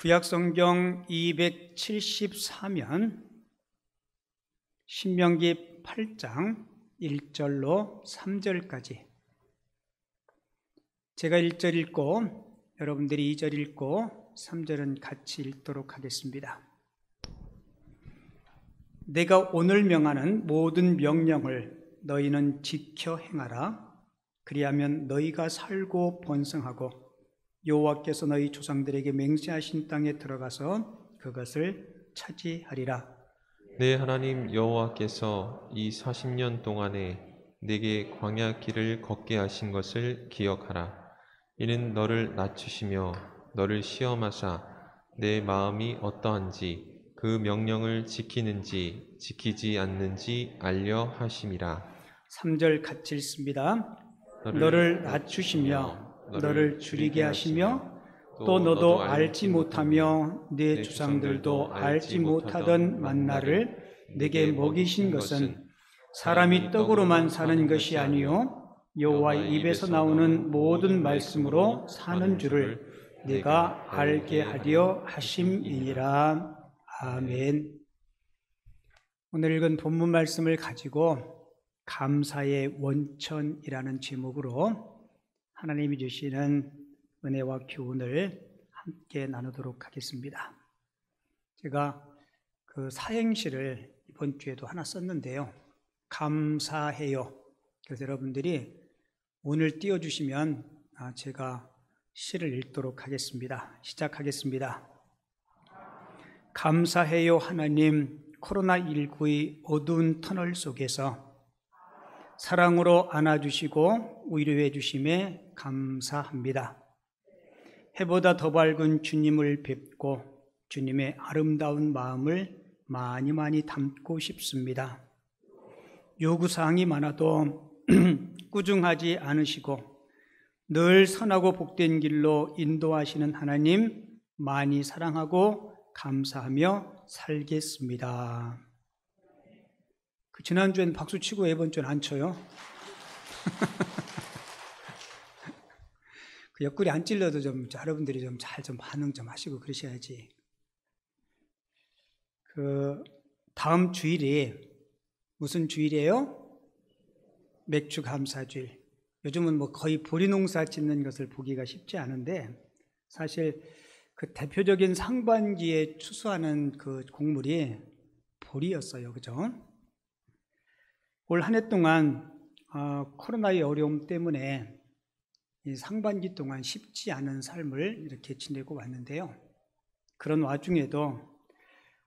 구약성경 274면 신명기 8장 1절로 3절까지 제가 1절 읽고 여러분들이 2절 읽고 3절은 같이 읽도록 하겠습니다. 내가 오늘 명하는 모든 명령을 너희는 지켜 행하라. 그리하면 너희가 살고 번성하고 여호와께서 너희 조상들에게 맹세하신 땅에 들어가서 그것을 차지하리라. 내 하나님 여호와께서 이 40년 동안에 내게 광야 길을 걷게 하신 것을 기억하라. 이는 너를 낮추시며 너를 시험하사 내 마음이 어떠한지 그 명령을 지키는지 지키지 않는지 알려 하심이라. 3절 같이 읽습니다. 너를 낮추시며 너를 줄이게 하시며 또 너도 알지 못하며 네 조상들도 알지 못하던 만나를 내게 먹이신 것은 사람이 떡으로만 사는 것이 아니요 여호와의 입에서 나오는 모든 말씀으로 사는 줄을 내가 알게 하려 하심이니라. 아멘. 오늘 읽은 본문 말씀을 가지고 감사의 원천이라는 제목으로 하나님이 주시는 은혜와 교훈을 함께 나누도록 하겠습니다. 제가 그 사행시를 이번 주에도 하나 썼는데요. 감사해요. 그래서 여러분들이 오늘 띄워주시면 제가 시를 읽도록 하겠습니다. 시작하겠습니다. 감사해요 하나님, 코로나19의 어두운 터널 속에서 사랑으로 안아주시고 위로해 주심에 감사합니다. 해보다 더 밝은 주님을 뵙고 주님의 아름다운 마음을 많이 담고 싶습니다. 요구사항이 많아도 꾸중하지 않으시고 늘 선하고 복된 길로 인도하시는 하나님 많이 사랑하고 감사하며 살겠습니다. 지난주엔 박수 치고 이번 주는 안 쳐요. 그 옆구리 안 찔러도 좀 여러분들이 좀 잘 좀 반응 좀 하시고 그러셔야지. 그 다음 주일이 무슨 주일이에요? 맥주 감사주일. 요즘은 뭐 거의 보리농사 짓는 것을 보기가 쉽지 않은데 사실 그 대표적인 상반기에 추수하는 그 곡물이 보리였어요. 그죠? 올 한 해 동안 코로나의 어려움 때문에 이 상반기 동안 쉽지 않은 삶을 이렇게 지내고 왔는데요. 그런 와중에도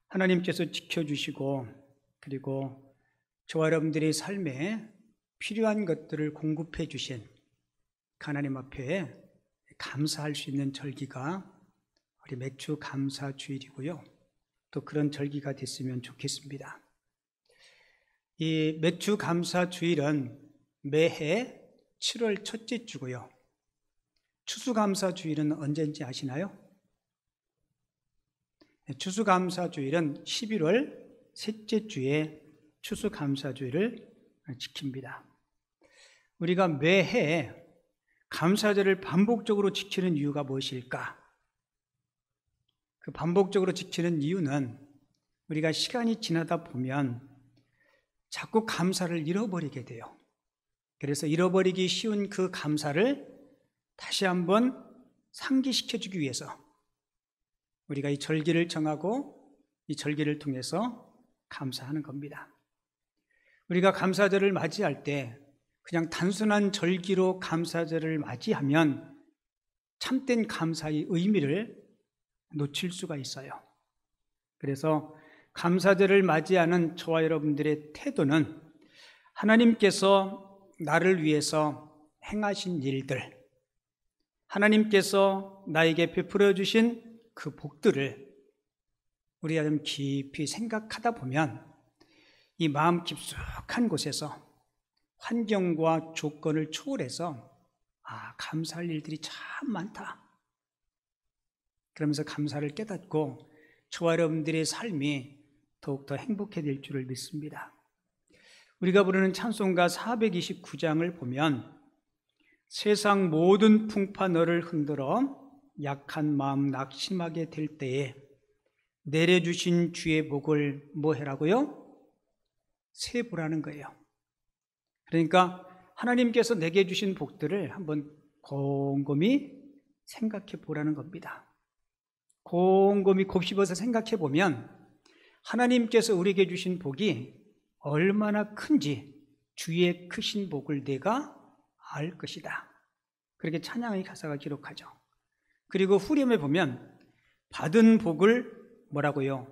하나님께서 지켜주시고 그리고 저와 여러분들의 삶에 필요한 것들을 공급해 주신 하나님 앞에 감사할 수 있는 절기가 우리 맥주 감사 주일이고요. 또 그런 절기가 됐으면 좋겠습니다. 이 맥주 감사 주일은 매해 7월 첫째 주고요. 추수감사 주일은 언제인지 아시나요? 추수감사 주일은 11월 셋째 주에 추수감사 주일을 지킵니다. 우리가 매해 감사절을 반복적으로 지키는 이유가 무엇일까? 그 반복적으로 지키는 이유는 우리가 시간이 지나다 보면 자꾸 감사를 잃어버리게 돼요. 그래서 잃어버리기 쉬운 그 감사를 다시 한번 상기시켜주기 위해서 우리가 이 절기를 정하고 이 절기를 통해서 감사하는 겁니다. 우리가 감사절을 맞이할 때 그냥 단순한 절기로 감사절을 맞이하면 참된 감사의 의미를 놓칠 수가 있어요. 그래서 감사절을 맞이하는 저와 여러분들의 태도는 하나님께서 나를 위해서 행하신 일들, 하나님께서 나에게 베풀어 주신 그 복들을 우리가 좀 깊이 생각하다 보면 이 마음 깊숙한 곳에서 환경과 조건을 초월해서 감사할 일들이 참 많다. 그러면서 감사를 깨닫고 저와 여러분들의 삶이 더욱더 행복해질 줄을 믿습니다. 우리가 부르는 찬송가 429장을 보면 세상 모든 풍파 너를 흔들어 약한 마음 낙심하게 될 때에 내려주신 주의 복을 뭐 해라고요? 세보라는 거예요. 그러니까 하나님께서 내게 주신 복들을 한번 곰곰이 생각해 보라는 겁니다. 곰곰이 곱씹어서 생각해 보면 하나님께서 우리에게 주신 복이 얼마나 큰지 주의 크신 복을 내가 알 것이다. 그렇게 찬양의 가사가 기록하죠. 그리고 후렴에 보면 받은 복을 뭐라고요?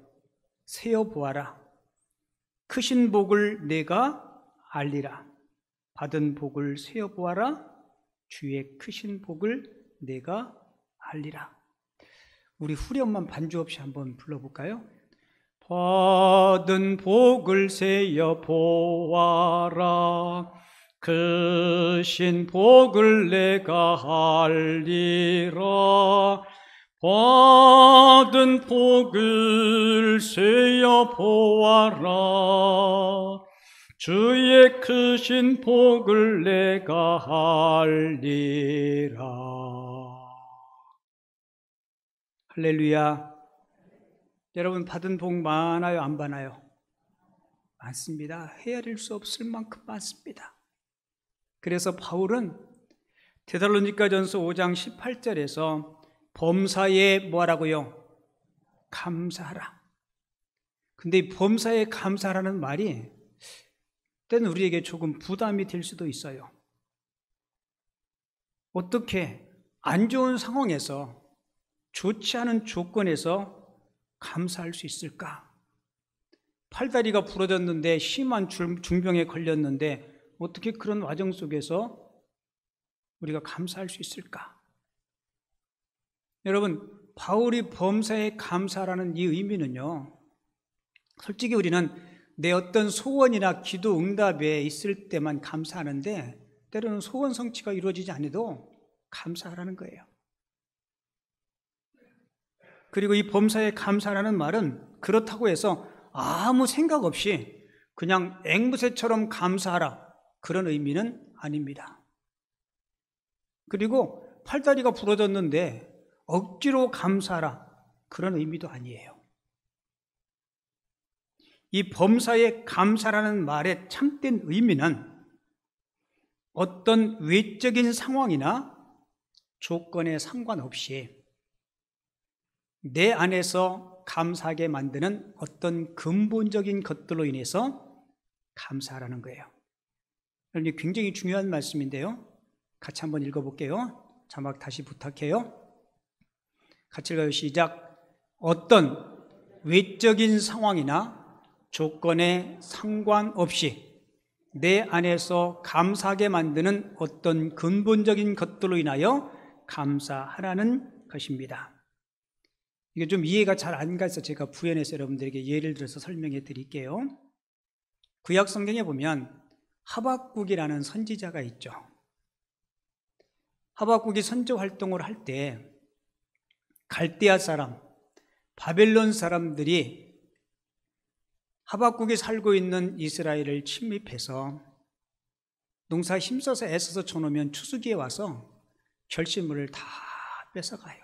세어 보아라. 크신 복을 내가 알리라. 받은 복을 세어 보아라. 주의 크신 복을 내가 알리라. 우리 후렴만 반주 없이 한번 불러볼까요? 받은 복을 세어 보아라. 크신 복을 내가 알리라. 받은 복을 세어 보아라. 주의 크신 복을 내가 알리라. 할렐루야. 여러분 받은 복 많아요? 안 많아요? 많습니다. 헤아릴 수 없을 만큼 많습니다. 그래서 바울은 데살로니가전서 5장 18절에서 범사에 뭐하라고요? 감사하라. 근데 이 범사에 감사하라는 말이 때는 우리에게 조금 부담이 될 수도 있어요. 어떻게 안 좋은 상황에서 좋지 않은 조건에서 감사할 수 있을까? 팔다리가 부러졌는데 심한 중병에 걸렸는데 어떻게 그런 과정 속에서 우리가 감사할 수 있을까? 여러분, 바울이 범사에 감사라는 이 의미는요, 솔직히 우리는 내 어떤 소원이나 기도 응답에 있을 때만 감사하는데 때로는 소원 성취가 이루어지지 않아도 감사하라는 거예요. 그리고 이 범사에 감사라는 말은 그렇다고 해서 아무 생각 없이 그냥 앵무새처럼 감사하라, 그런 의미는 아닙니다. 그리고 팔다리가 부러졌는데 억지로 감사하라, 그런 의미도 아니에요. 이 범사에 감사라는 말의 참된 의미는 어떤 외적인 상황이나 조건에 상관없이 내 안에서 감사하게 만드는 어떤 근본적인 것들로 인해서 감사하라는 거예요. 이게 굉장히 중요한 말씀인데요. 같이 한번 읽어볼게요. 자막 다시 부탁해요. 같이 읽어요. 시작. 어떤 외적인 상황이나 조건에 상관없이 내 안에서 감사하게 만드는 어떤 근본적인 것들로 인하여 감사하라는 것입니다. 이게 좀 이해가 잘 안 가서 제가 부연해서 여러분들에게 예를 들어서 설명해 드릴게요. 구약 성경에 보면 하박국이라는 선지자가 있죠. 하박국이 선조 활동을 할 때 갈대아 사람, 바벨론 사람들이 하박국이 살고 있는 이스라엘을 침입해서 농사 힘써서 애써서 쳐놓으면 추수기에 와서 결실물을 다 뺏어가요.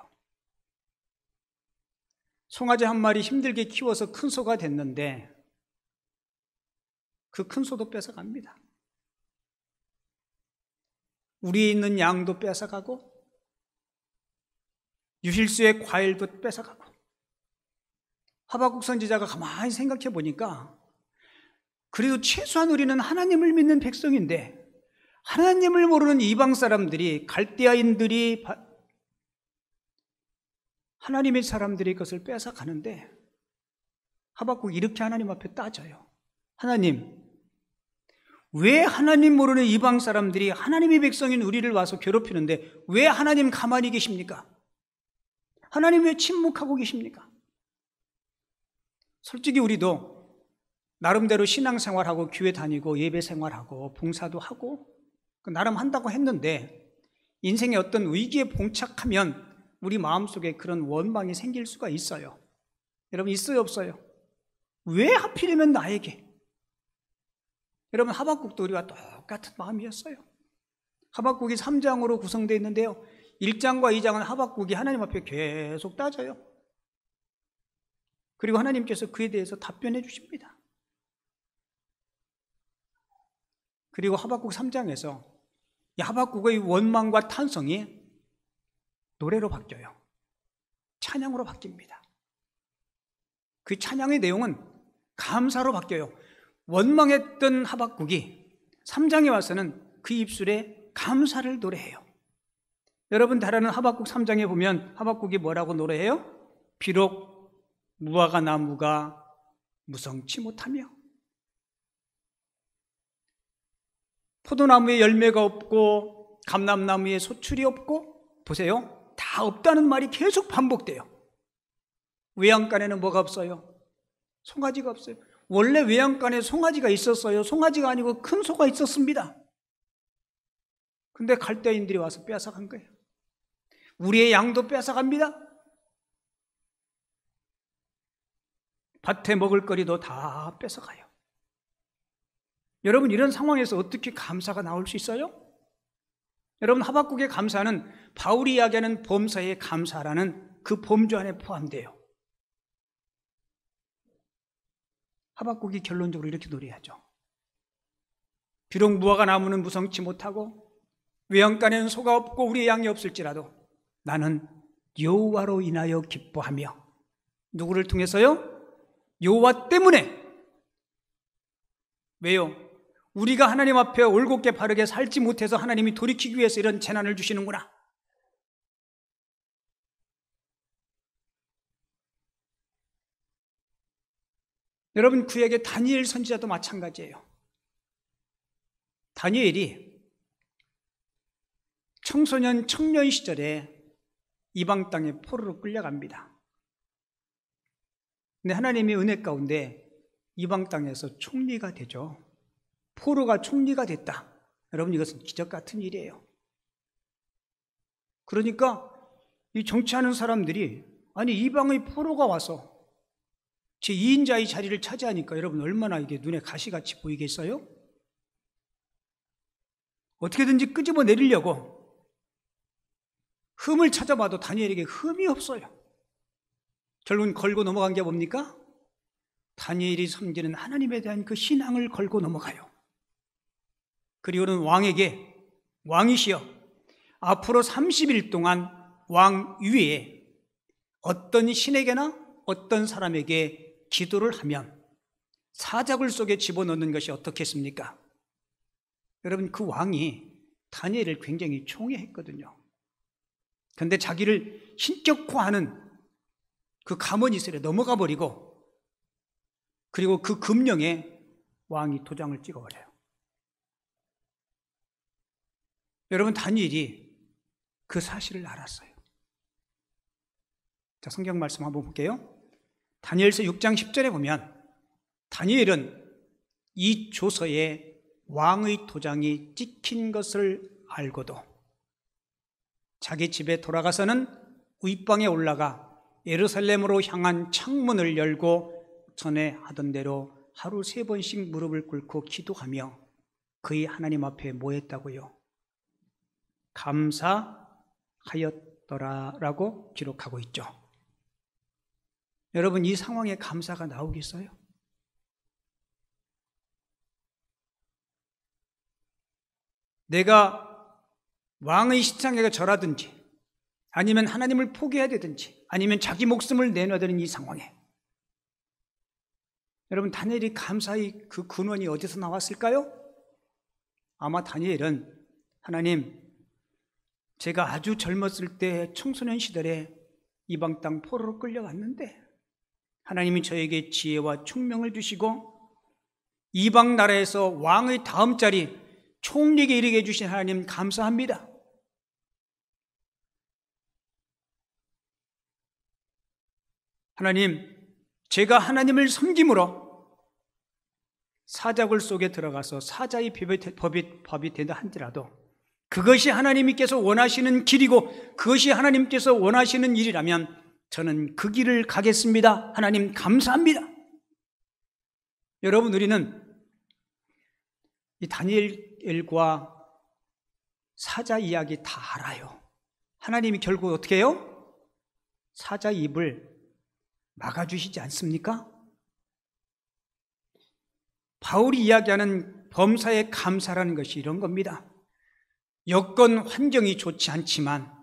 송아지 한 마리 힘들게 키워서 큰 소가 됐는데 그 큰 소도 뺏어갑니다. 우리에 있는 양도 뺏어가고 유실수의 과일도 뺏어가고. 하박국 선지자가 가만히 생각해 보니까 그래도 최소한 우리는 하나님을 믿는 백성인데 하나님을 모르는 이방 사람들이, 갈대아인들이 하나님의 사람들의 것을 뺏어가는데 하박국이 이렇게 하나님 앞에 따져요. 하나님, 왜 하나님 모르는 이방 사람들이 하나님의 백성인 우리를 와서 괴롭히는데 왜 하나님 가만히 계십니까? 하나님 왜 침묵하고 계십니까? 솔직히 우리도 나름대로 신앙생활하고 교회 다니고 예배 생활하고 봉사도 하고 나름 한다고 했는데 인생의 어떤 위기에 봉착하면 우리 마음속에 그런 원망이 생길 수가 있어요. 여러분, 있어요, 없어요? 왜 하필이면 나에게? 여러분, 하박국도 우리와 똑같은 마음이었어요. 하박국이 3장으로 구성되어 있는데요, 1장과 2장은 하박국이 하나님 앞에 계속 따져요. 그리고 하나님께서 그에 대해서 답변해 주십니다. 그리고 하박국 3장에서 이 하박국의 원망과 탄성이 노래로 바뀌어요. 찬양으로 바뀝니다. 그 찬양의 내용은 감사로 바뀌어요. 원망했던 하박국이 3장에 와서는 그 입술에 감사를 노래해요. 여러분, 다른 하박국 3장에 보면 하박국이 뭐라고 노래해요? 비록 무화과 나무가 무성치 못하며 포도나무에 열매가 없고 감람나무에 소출이 없고, 보세요, 다 없다는 말이 계속 반복돼요. 외양간에는 뭐가 없어요? 송아지가 없어요. 원래 외양간에 송아지가 있었어요. 송아지가 아니고 큰 소가 있었습니다. 근데 갈대인들이 와서 뺏어간 거예요. 우리의 양도 뺏어갑니다. 밭에 먹을 거리도 다 뺏어가요. 여러분, 이런 상황에서 어떻게 감사가 나올 수 있어요? 여러분, 하박국의 감사는 바울이 이야기하는 범사의 감사라는 그 범주 안에 포함돼요. 하박국이 결론적으로 이렇게 노래하죠. 비록 무화과 나무는 무성치 못하고 외양간에는 소가 없고 우리의 양이 없을지라도 나는 여호와로 인하여 기뻐하며, 누구를 통해서요? 여호와 때문에. 왜요? 우리가 하나님 앞에 올곧게 바르게 살지 못해서 하나님이 돌이키기 위해서 이런 재난을 주시는구나. 여러분, 그에게 다니엘 선지자도 마찬가지예요. 다니엘이 청소년 청년 시절에 이방 땅에 포로로 끌려갑니다. 근데 하나님의 은혜 가운데 이방 땅에서 총리가 되죠. 포로가 총리가 됐다. 여러분, 이것은 기적 같은 일이에요. 그러니까 이 정치하는 사람들이, 아니, 이방의 포로가 와서 제 2인자의 자리를 차지하니까 여러분, 얼마나 이게 눈에 가시같이 보이겠어요? 어떻게든지 끄집어 내리려고 흠을 찾아봐도 다니엘에게 흠이 없어요. 결국은 걸고 넘어간 게 뭡니까? 다니엘이 섬기는 하나님에 대한 그 신앙을 걸고 넘어가요. 그리고는 왕에게, 왕이시여, 앞으로 30일 동안 왕 위에 어떤 신에게나 어떤 사람에게 기도를 하면 사자굴 속에 집어넣는 것이 어떻겠습니까? 여러분, 그 왕이 다니엘을 굉장히 총애했거든요. 그런데 자기를 신격화하는 그 가문이슬에 넘어가 버리고, 그리고 그 금령에 왕이 도장을 찍어버려요. 여러분, 다니엘이 그 사실을 알았어요. 자, 성경 말씀 한번 볼게요. 다니엘서 6장 10절에 보면 다니엘은 이 조서에 왕의 도장이 찍힌 것을 알고도 자기 집에 돌아가서는 윗방에 올라가 예루살렘으로 향한 창문을 열고 전에 하던 대로 하루 3번씩 무릎을 꿇고 기도하며 그의 하나님 앞에 뭐 했다고요? 감사하였더라라고 기록하고 있죠. 여러분, 이 상황에 감사가 나오겠어요? 내가 왕의 신상에게 절하든지 아니면 하나님을 포기해야 되든지 아니면 자기 목숨을 내놔야 되는 이 상황에 여러분, 다니엘이 감사의 그 근원이 어디서 나왔을까요? 아마 다니엘은, 하나님, 제가 아주 젊었을 때 청소년 시절에 이방 땅 포로로 끌려갔는데 하나님이 저에게 지혜와 총명을 주시고 이방 나라에서 왕의 다음 자리 총리에게 이르게 해주신 하나님 감사합니다. 하나님, 제가 하나님을 섬김으로 사자굴 속에 들어가서 사자의 법이 된다 한지라도 그것이 하나님께서 원하시는 길이고 그것이 하나님께서 원하시는 일이라면 저는 그 길을 가겠습니다. 하나님 감사합니다. 여러분, 우리는 이 다니엘과 사자 이야기 다 알아요. 하나님이 결국 어떻게 해요? 사자 입을 막아주시지 않습니까? 바울이 이야기하는 범사에 감사라는 것이 이런 겁니다. 여건 환경이 좋지 않지만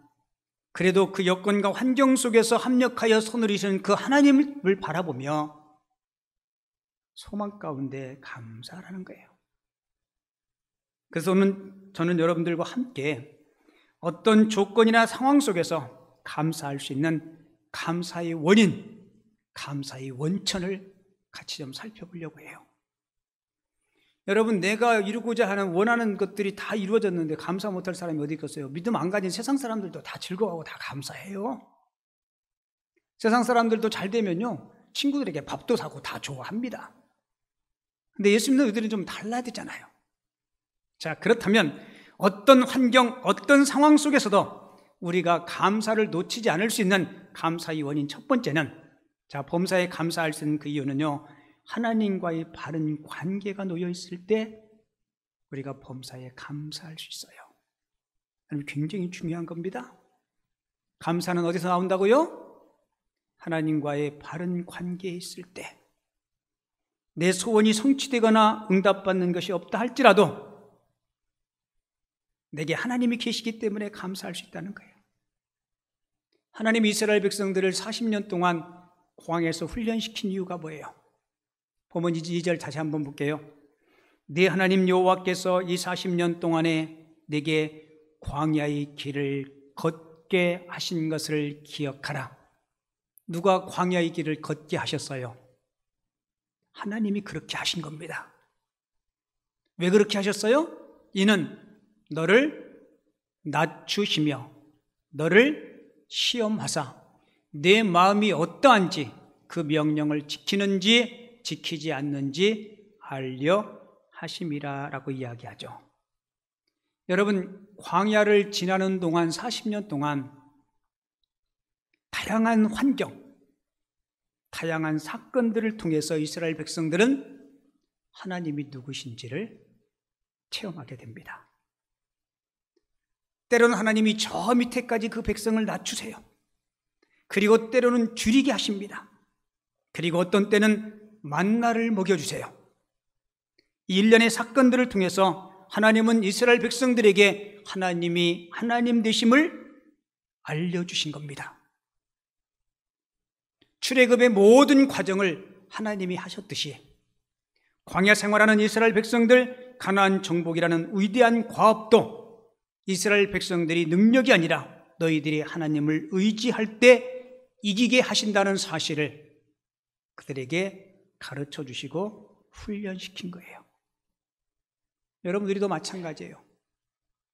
그래도 그 여건과 환경 속에서 합력하여 손을 이시는 그 하나님을 바라보며 소망 가운데 감사하는 거예요. 그래서 저는 여러분들과 함께 어떤 조건이나 상황 속에서 감사할 수 있는 감사의 원인, 감사의 원천을 같이 좀 살펴보려고 해요. 여러분, 내가 이루고자 하는 원하는 것들이 다 이루어졌는데 감사 못할 사람이 어디 있겠어요? 믿음 안 가진 세상 사람들도 다 즐거워하고 다 감사해요. 세상 사람들도 잘 되면요, 친구들에게 밥도 사고 다 좋아합니다. 근데 예수 믿는 우리들은 좀 달라야 되잖아요. 자, 그렇다면 어떤 환경, 어떤 상황 속에서도 우리가 감사를 놓치지 않을 수 있는 감사의 원인 첫 번째는, 자, 범사에 감사할 수 있는 그 이유는요, 하나님과의 바른 관계가 놓여 있을 때 우리가 범사에 감사할 수 있어요. 굉장히 중요한 겁니다. 감사는 어디서 나온다고요? 하나님과의 바른 관계에 있을 때. 내 소원이 성취되거나 응답받는 것이 없다 할지라도 내게 하나님이 계시기 때문에 감사할 수 있다는 거예요. 하나님이 이스라엘 백성들을 40년 동안 광야에서 훈련시킨 이유가 뭐예요? 보면 2절 다시 한번 볼게요. 네 하나님 여호와께서 이 40년 동안에 내게 광야의 길을 걷게 하신 것을 기억하라. 누가 광야의 길을 걷게 하셨어요? 하나님이 그렇게 하신 겁니다. 왜 그렇게 하셨어요? 이는 너를 낮추시며 너를 시험하사 내 마음이 어떠한지 그 명령을 지키는지 지키지 않는지 알려 하심이라 라고 이야기하죠. 여러분, 광야를 지나는 동안 40년 동안 다양한 환경, 다양한 사건들을 통해서 이스라엘 백성들은 하나님이 누구신지를 체험하게 됩니다. 때로는 하나님이 저 밑에까지 그 백성을 낮추세요. 그리고 때로는 줄이게 하십니다. 그리고 어떤 때는 만나를 먹여주세요. 이 일련의 사건들을 통해서 하나님은 이스라엘 백성들에게 하나님이 하나님 되심을 알려주신 겁니다. 출애굽의 모든 과정을 하나님이 하셨듯이 광야 생활하는 이스라엘 백성들 가나안 정복이라는 위대한 과업도 이스라엘 백성들이 능력이 아니라 너희들이 하나님을 의지할 때 이기게 하신다는 사실을 그들에게 가르쳐 주시고 훈련시킨 거예요. 여러분들도 마찬가지예요.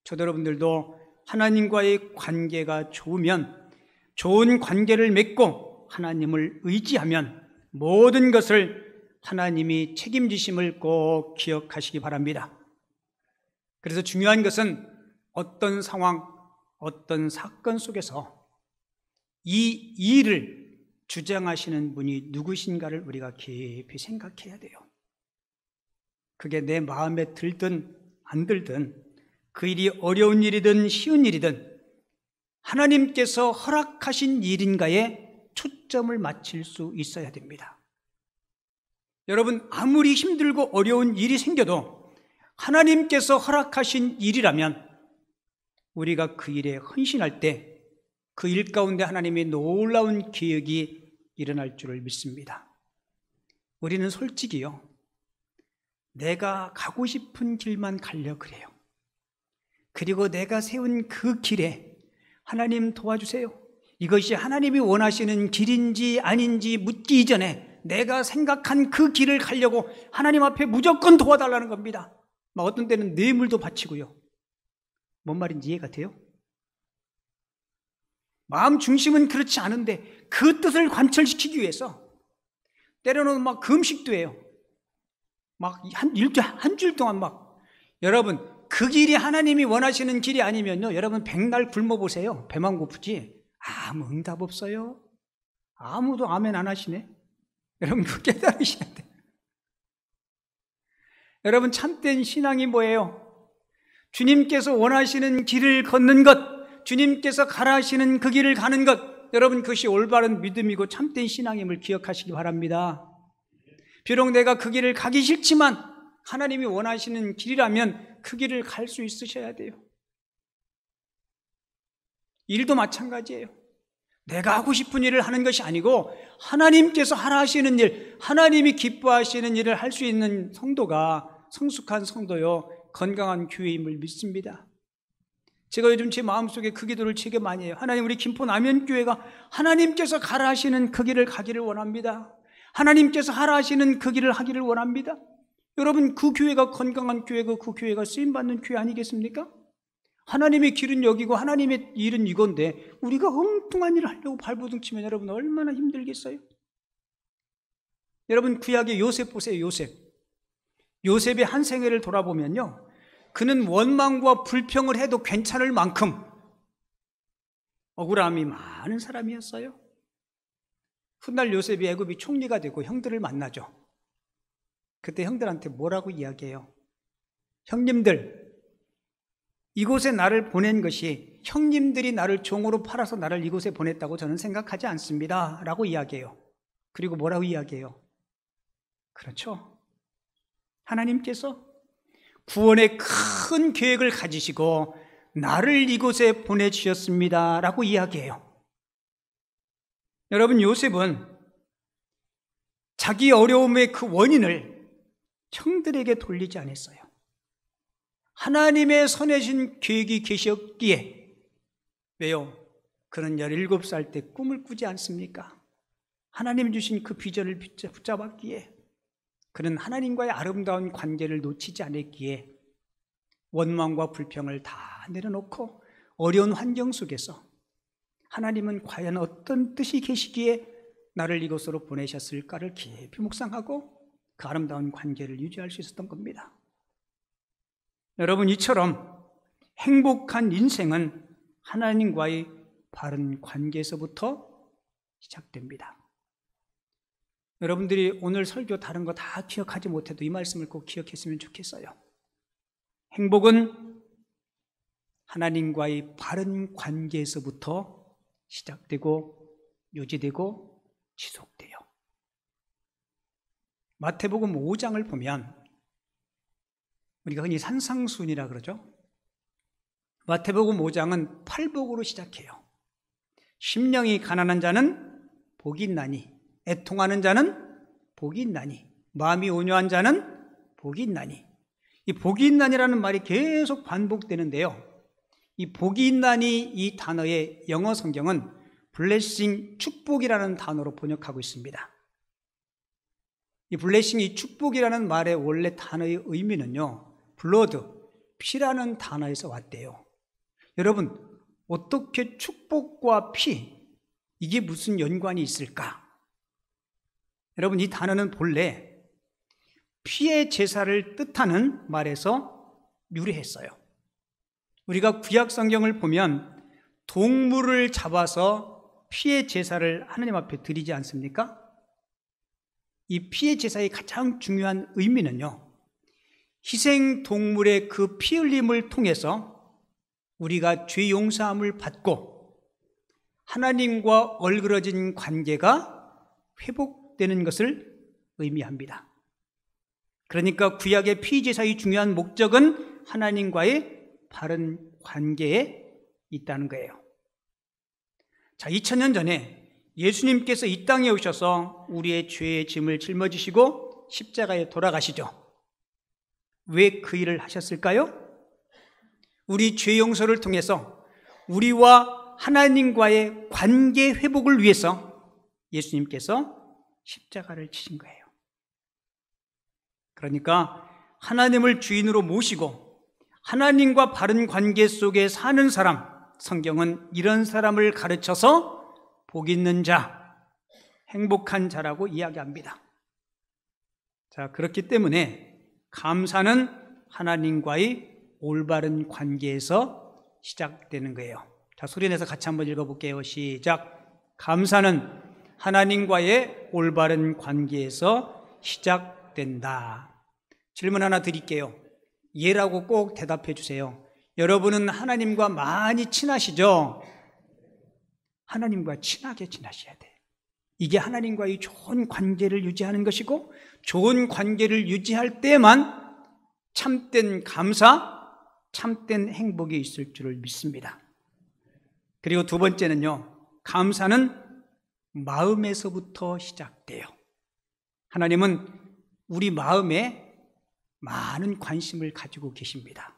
저도 여러분들도 하나님과의 관계가 좋으면, 좋은 관계를 맺고 하나님을 의지하면 모든 것을 하나님이 책임지심을 꼭 기억하시기 바랍니다. 그래서 중요한 것은 어떤 상황, 어떤 사건 속에서 이 일을 주장하시는 분이 누구신가를 우리가 깊이 생각해야 돼요. 그게 내 마음에 들든 안 들든, 그 일이 어려운 일이든 쉬운 일이든 하나님께서 허락하신 일인가에 초점을 맞출 수 있어야 됩니다. 여러분, 아무리 힘들고 어려운 일이 생겨도 하나님께서 허락하신 일이라면 우리가 그 일에 헌신할 때 그 일 가운데 하나님의 놀라운 기억이 일어날 줄을 믿습니다. 우리는 솔직히요, 내가 가고 싶은 길만 가려 그래요. 그리고 내가 세운 그 길에 하나님 도와주세요, 이것이 하나님이 원하시는 길인지 아닌지 묻기 이전에 내가 생각한 그 길을 가려고 하나님 앞에 무조건 도와달라는 겁니다. 막 어떤 때는 뇌물도 바치고요. 뭔 말인지 이해가 돼요? 마음 중심은 그렇지 않은데 그 뜻을 관철시키기 위해서 때로는 막 금식도 해요. 막 한 주일 동안 막. 여러분, 그 길이 하나님이 원하시는 길이 아니면요, 여러분 백날 굶어보세요. 배만 고프지 아무 응답 없어요. 아무도 아멘 안 하시네. 여러분 그거 깨달으셔야 돼요. 여러분, 참된 신앙이 뭐예요? 주님께서 원하시는 길을 걷는 것, 주님께서 가라 하시는 그 길을 가는 것, 여러분 그것이 올바른 믿음이고 참된 신앙임을 기억하시기 바랍니다. 비록 내가 그 길을 가기 싫지만 하나님이 원하시는 길이라면 그 길을 갈 수 있으셔야 돼요. 일도 마찬가지예요. 내가 하고 싶은 일을 하는 것이 아니고 하나님께서 하라 하시는 일, 하나님이 기뻐하시는 일을 할 수 있는 성도가 성숙한 성도요, 건강한 교회임을 믿습니다. 제가 요즘 제 마음속에 그 기도를 되게 많이 해요. 하나님, 우리 김포 남현교회가 하나님께서 가라 하시는 그 길을 가기를 원합니다. 하나님께서 하라 하시는 그 길을 하기를 원합니다. 여러분, 그 교회가 건강한 교회고 그 교회가 쓰임받는 교회 아니겠습니까? 하나님의 길은 여기고 하나님의 일은 이건데 우리가 엉뚱한 일을 하려고 발버둥 치면 여러분 얼마나 힘들겠어요? 여러분, 구약의 요셉 보세요. 요셉의 한 생애를 돌아보면요, 그는 원망과 불평을 해도 괜찮을 만큼 억울함이 많은 사람이었어요. 훗날 요셉이 애굽의 총리가 되고 형들을 만나죠. 그때 형들한테 뭐라고 이야기해요? 형님들, 이곳에 나를 보낸 것이 형님들이 나를 종으로 팔아서 나를 이곳에 보냈다고 저는 생각하지 않습니다 라고 이야기해요. 그리고 뭐라고 이야기해요? 그렇죠, 하나님께서 구원의 큰 계획을 가지시고 나를 이곳에 보내주셨습니다 라고 이야기해요. 여러분, 요셉은 자기 어려움의 그 원인을 형들에게 돌리지 않았어요. 하나님의 선해진 계획이 계셨기에. 왜요? 그는 17살 때 꿈을 꾸지 않습니까? 하나님 주신 그 비전을 붙잡았기에. 그는 하나님과의 아름다운 관계를 놓치지 않았기에 원망과 불평을 다 내려놓고 어려운 환경 속에서 하나님은 과연 어떤 뜻이 계시기에 나를 이곳으로 보내셨을까를 깊이 묵상하고 그 아름다운 관계를 유지할 수 있었던 겁니다. 여러분, 이처럼 행복한 인생은 하나님과의 바른 관계에서부터 시작됩니다. 여러분들이 오늘 설교 다른 거 다 기억하지 못해도 이 말씀을 꼭 기억했으면 좋겠어요. 행복은 하나님과의 바른 관계에서부터 시작되고 유지되고 지속돼요. 마태복음 5장을 보면 우리가 흔히 산상수훈이라 그러죠. 마태복음 5장은 팔복으로 시작해요. 심령이 가난한 자는 복이 있나니, 애통하는 자는 복이 있나니, 마음이 온유한 자는 복이 있나니. 이 복이 있나니라는 말이 계속 반복되는데요, 이 복이 있나니 이 단어의 영어 성경은 블레싱, 축복이라는 단어로 번역하고 있습니다. 이 블레싱, 이 축복이라는 말의 원래 단어의 의미는요, 블러드, 피라는 단어에서 왔대요. 여러분, 어떻게 축복과 피, 이게 무슨 연관이 있을까? 여러분, 이 단어는 본래 피의 제사를 뜻하는 말에서 유래했어요. 우리가 구약 성경을 보면 동물을 잡아서 피의 제사를 하나님 앞에 드리지 않습니까? 이 피의 제사의 가장 중요한 의미는요, 희생 동물의 그 피 흘림을 통해서 우리가 죄 용서함을 받고 하나님과 얼그러진 관계가 회복되는 것을 의미합니다. 그러니까 구약의 피 제사의 중요한 목적은 하나님과의 바른 관계에 있다는 거예요. 자, 2000년 전에 예수님께서 이 땅에 오셔서 우리의 죄의 짐을 짊어지시고 십자가에 돌아가시죠. 왜 그 일을 하셨을까요? 우리 죄 용서를 통해서 우리와 하나님과의 관계 회복을 위해서 예수님께서 십자가를 치신 거예요. 그러니까 하나님을 주인으로 모시고 하나님과 바른 관계 속에 사는 사람, 성경은 이런 사람을 가르쳐서 복 있는 자, 행복한 자라고 이야기합니다. 자, 그렇기 때문에 감사는 하나님과의 올바른 관계에서 시작되는 거예요. 자, 소리내서 같이 한번 읽어볼게요. 시작. 감사는 하나님과의 올바른 관계에서 시작된다. 질문 하나 드릴게요. 예라고 꼭 대답해 주세요. 여러분은 하나님과 많이 친하시죠? 하나님과 친하게 지나셔야 돼. 이게 하나님과의 좋은 관계를 유지하는 것이고, 좋은 관계를 유지할 때만 참된 감사, 참된 행복이 있을 줄을 믿습니다. 그리고 두 번째는요, 감사는 마음에서부터 시작돼요. 하나님은 우리 마음에 많은 관심을 가지고 계십니다.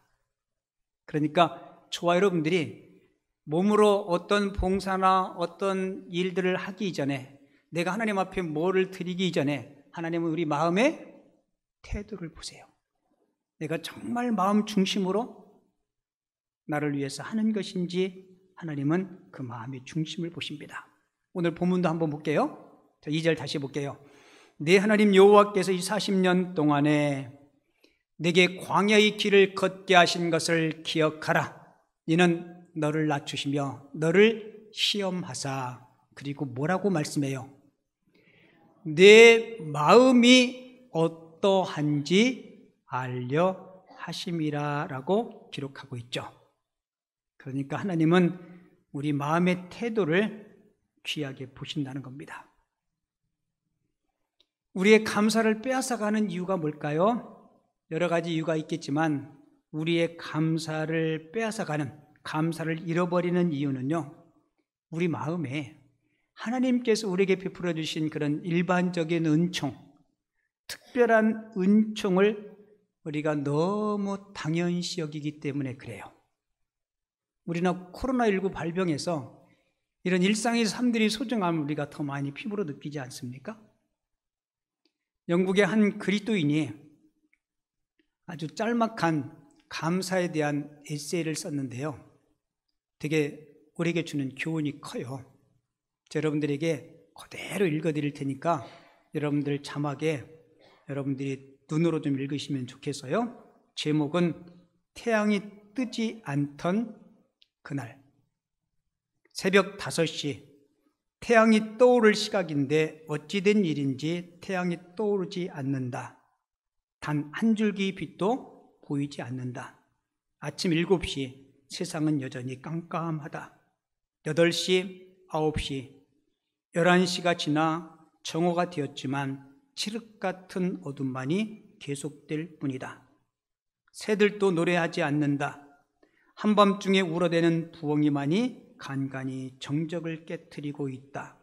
그러니까 저와 여러분들이 몸으로 어떤 봉사나 어떤 일들을 하기 전에, 내가 하나님 앞에 뭐를 드리기 전에 하나님은 우리 마음의 태도를 보세요. 내가 정말 마음 중심으로 나를 위해서 하는 것인지 하나님은 그 마음의 중심을 보십니다. 오늘 본문도 한번 볼게요. 2절 다시 볼게요. 내 하나님 여호와께서 이 40년 동안에 내게 광야의 길을 걷게 하신 것을 기억하라. 이는 너를 낮추시며 너를 시험하사. 그리고 뭐라고 말씀해요? 내 마음이 어떠한지 알려 하심이라 라고 기록하고 있죠. 그러니까 하나님은 우리 마음의 태도를 귀하게 보신다는 겁니다. 우리의 감사를 빼앗아가는 이유가 뭘까요? 여러 가지 이유가 있겠지만 우리의 감사를 빼앗아가는, 감사를 잃어버리는 이유는요, 우리 마음에 하나님께서 우리에게 베풀어 주신 그런 일반적인 은총, 특별한 은총을 우리가 너무 당연시 여기기 때문에 그래요. 우리는 코로나19 발병해서 이런 일상의 삶들이 소중함을 우리가 더 많이 피부로 느끼지 않습니까? 영국의 한 그리스도인이 아주 짤막한 감사에 대한 에세이를 썼는데요, 되게 우리에게 주는 교훈이 커요. 여러분들에게 그대로 읽어드릴 테니까 여러분들 자막에 여러분들이 눈으로 좀 읽으시면 좋겠어요. 제목은 태양이 뜨지 않던 그날. 새벽 5시, 태양이 떠오를 시각인데 어찌된 일인지 태양이 떠오르지 않는다. 단 한 줄기 빛도 보이지 않는다. 아침 7시, 세상은 여전히 깜깜하다. 8시, 9시, 11시가 지나 정오가 되었지만 칠흑 같은 어둠만이 계속될 뿐이다. 새들도 노래하지 않는다. 한밤중에 울어대는 부엉이만이 간간히 정적을 깨트리고 있다.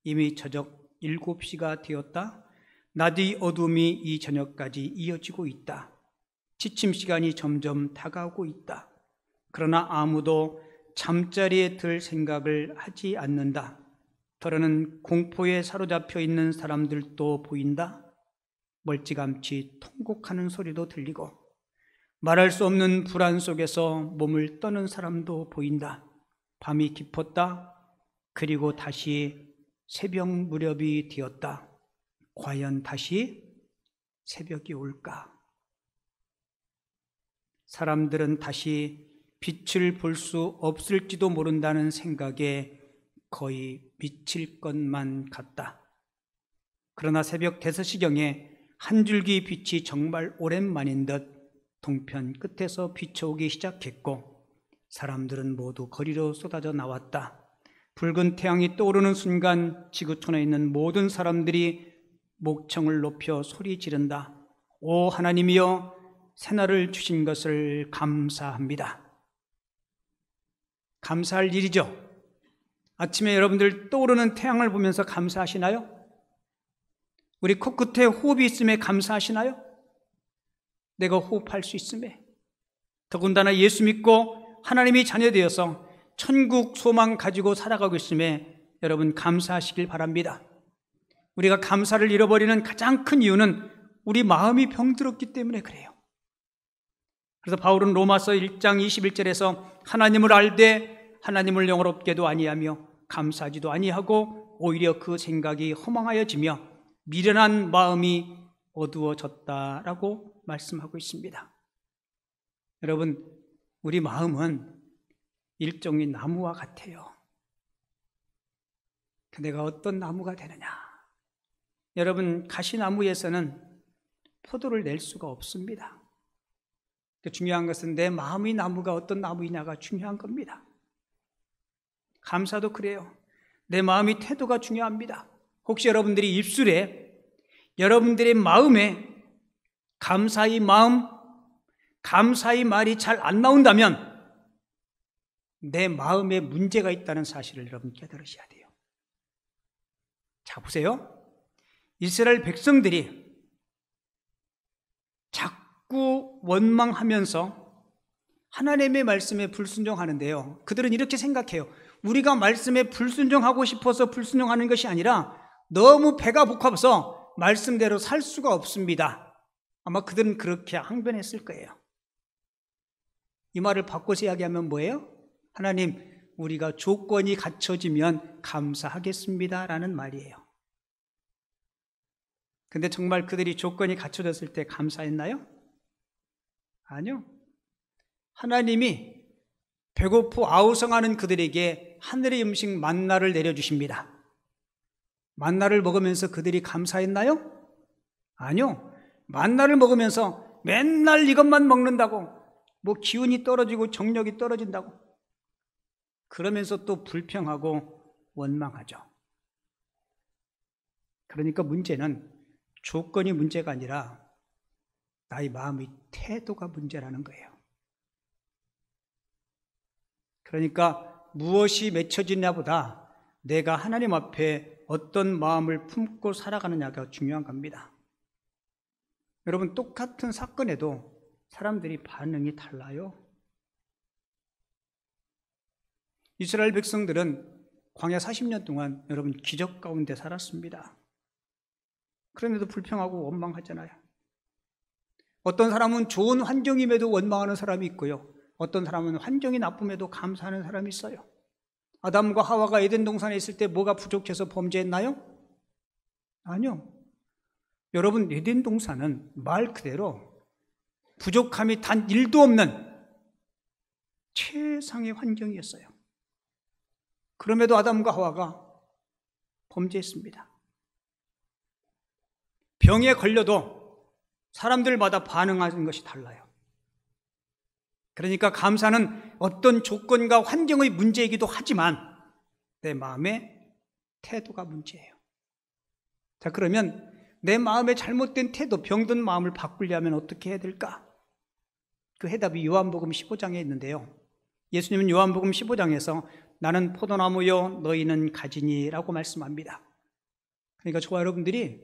이미 저녁 7시가 되었다. 낮의 어둠이 이 저녁까지 이어지고 있다. 취침 시간이 점점 다가오고 있다. 그러나 아무도 잠자리에 들 생각을 하지 않는다. 더러는 공포에 사로잡혀 있는 사람들도 보인다. 멀찌감치 통곡하는 소리도 들리고 말할 수 없는 불안 속에서 몸을 떠는 사람도 보인다. 밤이 깊었다. 그리고 다시 새벽 무렵이 되었다. 과연 다시 새벽이 올까? 사람들은 다시 빛을 볼 수 없을지도 모른다는 생각에 거의 미칠 것만 같다. 그러나 새벽 5시경에 한 줄기 빛이 정말 오랜만인 듯 동편 끝에서 비춰오기 시작했고 사람들은 모두 거리로 쏟아져 나왔다. 붉은 태양이 떠오르는 순간 지구촌에 있는 모든 사람들이 목청을 높여 소리 지른다. 오 하나님이여, 새날을 주신 것을 감사합니다. 감사할 일이죠. 아침에 여러분들 떠오르는 태양을 보면서 감사하시나요? 우리 코끝에 호흡이 있음에 감사하시나요? 내가 호흡할 수 있음에, 더군다나 예수 믿고 하나님이 자녀되어서 천국 소망 가지고 살아가고 있음에 여러분 감사하시길 바랍니다. 우리가 감사를 잃어버리는 가장 큰 이유는 우리 마음이 병들었기 때문에 그래요. 그래서 바울은 로마서 1장 21절에서 하나님을 알되 하나님을 영화롭게도 아니하며 감사하지도 아니하고 오히려 그 생각이 허망하여지며 미련한 마음이 어두워졌다라고 말씀하고 있습니다. 여러분, 우리 마음은 일종의 나무와 같아요. 내가 어떤 나무가 되느냐? 여러분, 가시나무에서는 포도를 낼 수가 없습니다. 중요한 것은 내 마음의 나무가 어떤 나무이냐가 중요한 겁니다. 감사도 그래요. 내 마음의 태도가 중요합니다. 혹시 여러분들이 입술에, 여러분들의 마음에 감사의 마음, 감사의 말이 잘 안 나온다면 내 마음에 문제가 있다는 사실을 여러분 깨달으셔야 돼요. 자, 보세요. 이스라엘 백성들이 자꾸 원망하면서 하나님의 말씀에 불순종하는데요. 그들은 이렇게 생각해요. 우리가 말씀에 불순종하고 싶어서 불순종하는 것이 아니라 너무 배가 고파서 말씀대로 살 수가 없습니다. 아마 그들은 그렇게 항변했을 거예요. 이 말을 바꿔서 이야기하면 뭐예요? 하나님, 우리가 조건이 갖춰지면 감사하겠습니다 라는 말이에요. 근데 정말 그들이 조건이 갖춰졌을 때 감사했나요? 아니요. 하나님이 배고프 아우성하는 그들에게 하늘의 음식 만나를 내려주십니다. 만나를 먹으면서 그들이 감사했나요? 아니요. 만나를 먹으면서 맨날 이것만 먹는다고 뭐 기운이 떨어지고 정력이 떨어진다고 그러면서 또 불평하고 원망하죠. 그러니까 문제는 조건이 문제가 아니라 나의 마음의 태도가 문제라는 거예요. 그러니까 무엇이 맺혀지냐보다 내가 하나님 앞에 어떤 마음을 품고 살아가느냐가 중요한 겁니다. 여러분, 똑같은 사건에도 사람들이 반응이 달라요. 이스라엘 백성들은 광야 40년 동안 여러분 기적 가운데 살았습니다. 그런데도 불평하고 원망하잖아요. 어떤 사람은 좋은 환경임에도 원망하는 사람이 있고요. 어떤 사람은 환경이 나쁨에도 감사하는 사람이 있어요. 아담과 하와가 에덴 동산에 있을 때 뭐가 부족해서 범죄했나요? 아니요. 여러분, 에덴 동산은 말 그대로 부족함이 단 1도 없는 최상의 환경이었어요. 그럼에도 아담과 하와가 범죄했습니다. 병에 걸려도 사람들마다 반응하는 것이 달라요. 그러니까 감사는 어떤 조건과 환경의 문제이기도 하지만 내 마음의 태도가 문제예요. 자, 그러면 내 마음의 잘못된 태도, 병든 마음을 바꾸려면 어떻게 해야 될까? 그 해답이 요한복음 15장에 있는데요. 예수님은 요한복음 15장에서 나는 포도나무요 너희는 가지니 라고 말씀합니다. 그러니까 저와 여러분들이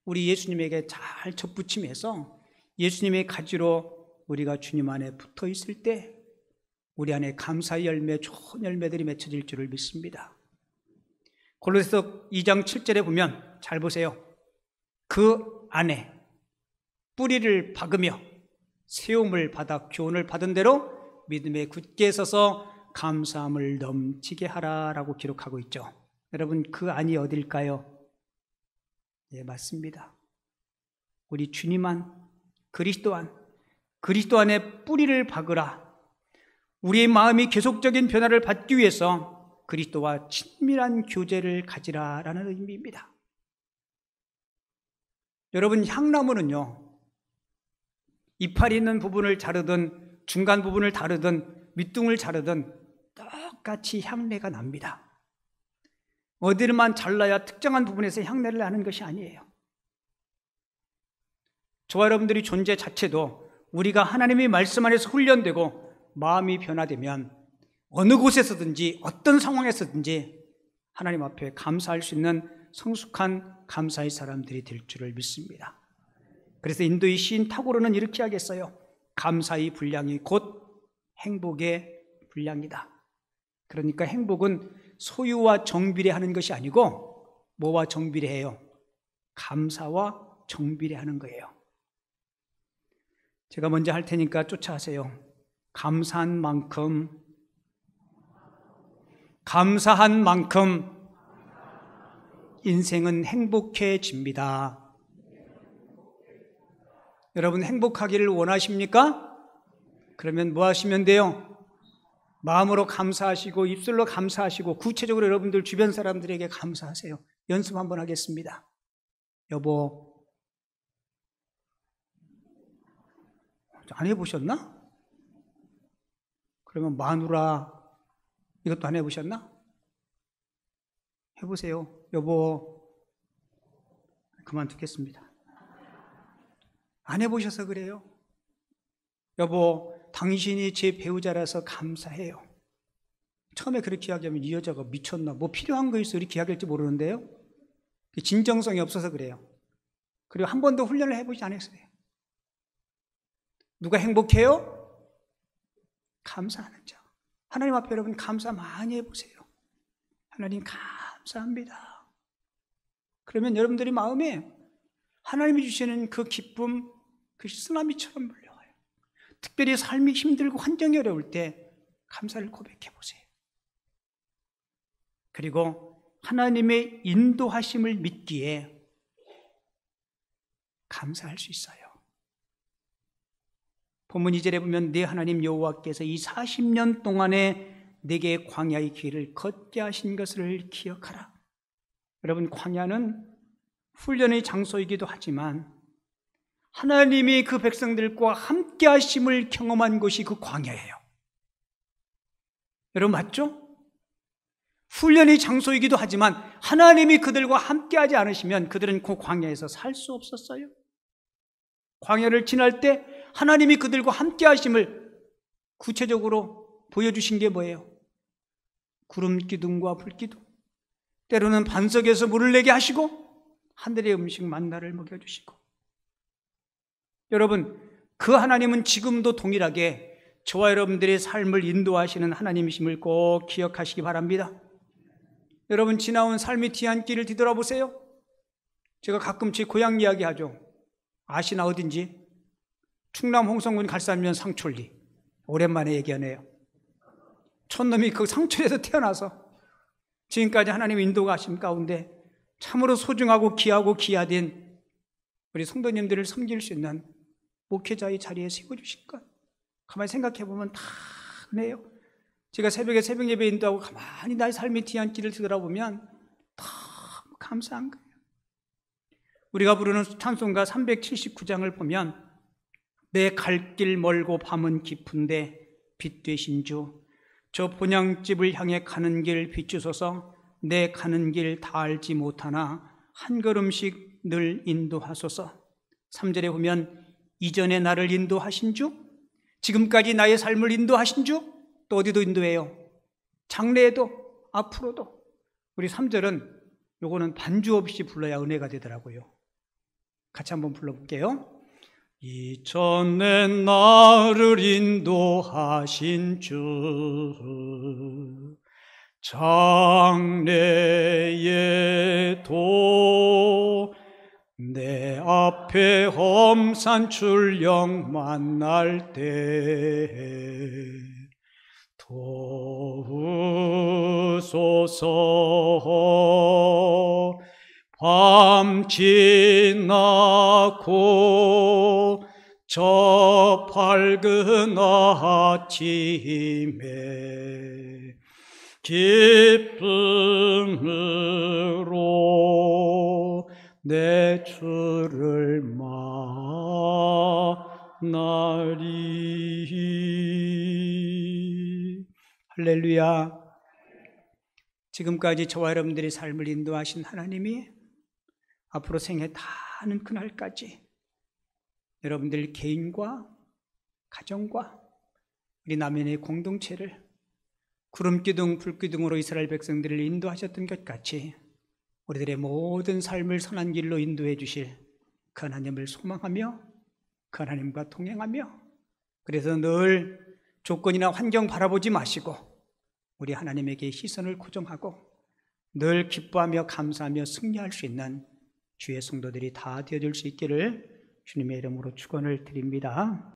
우리 예수님에게 잘 접붙임해서 예수님의 가지로 우리가 주님 안에 붙어 있을 때 우리 안에 감사의 열매, 좋은 열매들이 맺혀질 줄을 믿습니다. 골로새서 2장 7절에 보면 잘 보세요. 그 안에 뿌리를 박으며 세움을 받아 교훈을 받은 대로 믿음에 굳게 서서 감사함을 넘치게 하라라고 기록하고 있죠. 여러분, 그 안이 어딜까요? 예, 맞습니다. 우리 주님 안, 그리스도 안에 뿌리를 박으라. 우리의 마음이 계속적인 변화를 받기 위해서 그리스도와 친밀한 교제를 가지라라는 의미입니다. 여러분, 향나무는요, 이파리 있는 부분을 자르든 중간 부분을 다르든 밑둥을 자르든 똑같이 향내가 납니다. 어디를만 잘라야 특정한 부분에서 향내를 나는 것이 아니에요. 저와 여러분들이 존재 자체도 우리가 하나님의 말씀 안에서 훈련되고 마음이 변화되면 어느 곳에서든지 어떤 상황에서든지 하나님 앞에 감사할 수 있는 성숙한 감사의 사람들이 될 줄을 믿습니다. 그래서 인도의 시인 타고르는 이렇게 하겠어요. 감사의 분량이 곧 행복의 분량이다. 그러니까 행복은 소유와 정비례하는 것이 아니고 뭐와 정비례해요? 감사와 정비례하는 거예요. 제가 먼저 할 테니까 쫓아하세요. 감사한 만큼 인생은 행복해집니다. 여러분, 행복하기를 원하십니까? 그러면 뭐 하시면 돼요? 마음으로 감사하시고 입술로 감사하시고 구체적으로 여러분들 주변 사람들에게 감사하세요. 연습 한번 하겠습니다. 여보, 안 해보셨나? 그러면 마누라 이것도 안 해보셨나? 해보세요. 여보, 그만두겠습니다. 안 해보셔서 그래요. 여보, 당신이 제 배우자라서 감사해요. 처음에 그렇게 이야기하면 이 여자가 미쳤나? 뭐 필요한 거 있어? 이렇게 이야기할지 모르는데요. 진정성이 없어서 그래요. 그리고 한 번도 훈련을 해보지 않았어요. 누가 행복해요? 감사하는 자. 하나님 앞에 여러분 감사 많이 해보세요. 하나님 감사합니다. 그러면 여러분들이 마음에 하나님이 주시는 그 기쁨, 그 쓰나미처럼 몰려와요. 특별히 삶이 힘들고 환경이 어려울 때 감사를 고백해 보세요. 그리고 하나님의 인도하심을 믿기에 감사할 수 있어요. 본문 2절에 보면 내 하나님 여호와께서 이 40년 동안에 내게 광야의 길을 걷게 하신 것을 기억하라. 여러분, 광야는 훈련의 장소이기도 하지만 하나님이 그 백성들과 함께 하심을 경험한 곳이 그 광야예요. 여러분 맞죠? 훈련의 장소이기도 하지만 하나님이 그들과 함께 하지 않으시면 그들은 그 광야에서 살 수 없었어요. 광야를 지날 때 하나님이 그들과 함께 하심을 구체적으로 보여주신 게 뭐예요? 구름 기둥과 불 기둥, 때로는 반석에서 물을 내게 하시고 하늘의 음식 만나를 먹여주시고. 여러분, 그 하나님은 지금도 동일하게 저와 여러분들의 삶을 인도하시는 하나님이심을 꼭 기억하시기 바랍니다. 여러분, 지나온 삶의 뒤안길을 뒤돌아보세요. 제가 가끔 제 고향 이야기하죠. 아시나 어딘지? 충남 홍성군 갈산면 상촌리. 오랜만에 얘기하네요. 촌놈이 그 상촌에서 태어나서 지금까지 하나님 인도가 하심 가운데 참으로 소중하고 귀하고 귀하된 우리 성도님들을 섬길 수 있는 목회자의 자리에 세워주신 것, 가만히 생각해 보면 다 은혜예요. 제가 새벽에 새벽 예배 인도하고 가만히 나의 삶의 뒤안길을 뒤돌아보면 너무 감사한 거예요. 우리가 부르는 찬송가 379장을 보면 내 갈 길 멀고 밤은 깊은데 빛 되신 주, 저 본향집을 향해 가는 길 비추소서. 내 가는 길 다 알지 못하나 한 걸음씩 늘 인도하소서. 3절에 보면 이전에 나를 인도하신 주, 지금까지 나의 삶을 인도하신 주, 또 어디도 인도해요? 장래에도 앞으로도. 우리 3절은 요거는 반주 없이 불러야 은혜가 되더라고요. 같이 한번 불러볼게요. 이전에 나를 인도하신 주, 장래에도 내 앞에 험산 출령 만날 때 도우소서. 밤 지나고 저 밝은 아침에 기쁨으로 내 주를 만나리. 할렐루야. 지금까지 저와 여러분들의 삶을 인도하신 하나님이 앞으로 생애 다하는 그날까지 여러분들 개인과 가정과 우리 남인의 공동체를 구름기둥 불기둥으로 이스라엘 백성들을 인도하셨던 것 같이 우리들의 모든 삶을 선한 길로 인도해 주실 그 하나님을 소망하며 그 하나님과 동행하며, 그래서 늘 조건이나 환경 바라보지 마시고 우리 하나님에게 시선을 고정하고 늘 기뻐하며 감사하며 승리할 수 있는 주의 성도들이 다 되어줄 수 있기를 주님의 이름으로 축원을 드립니다.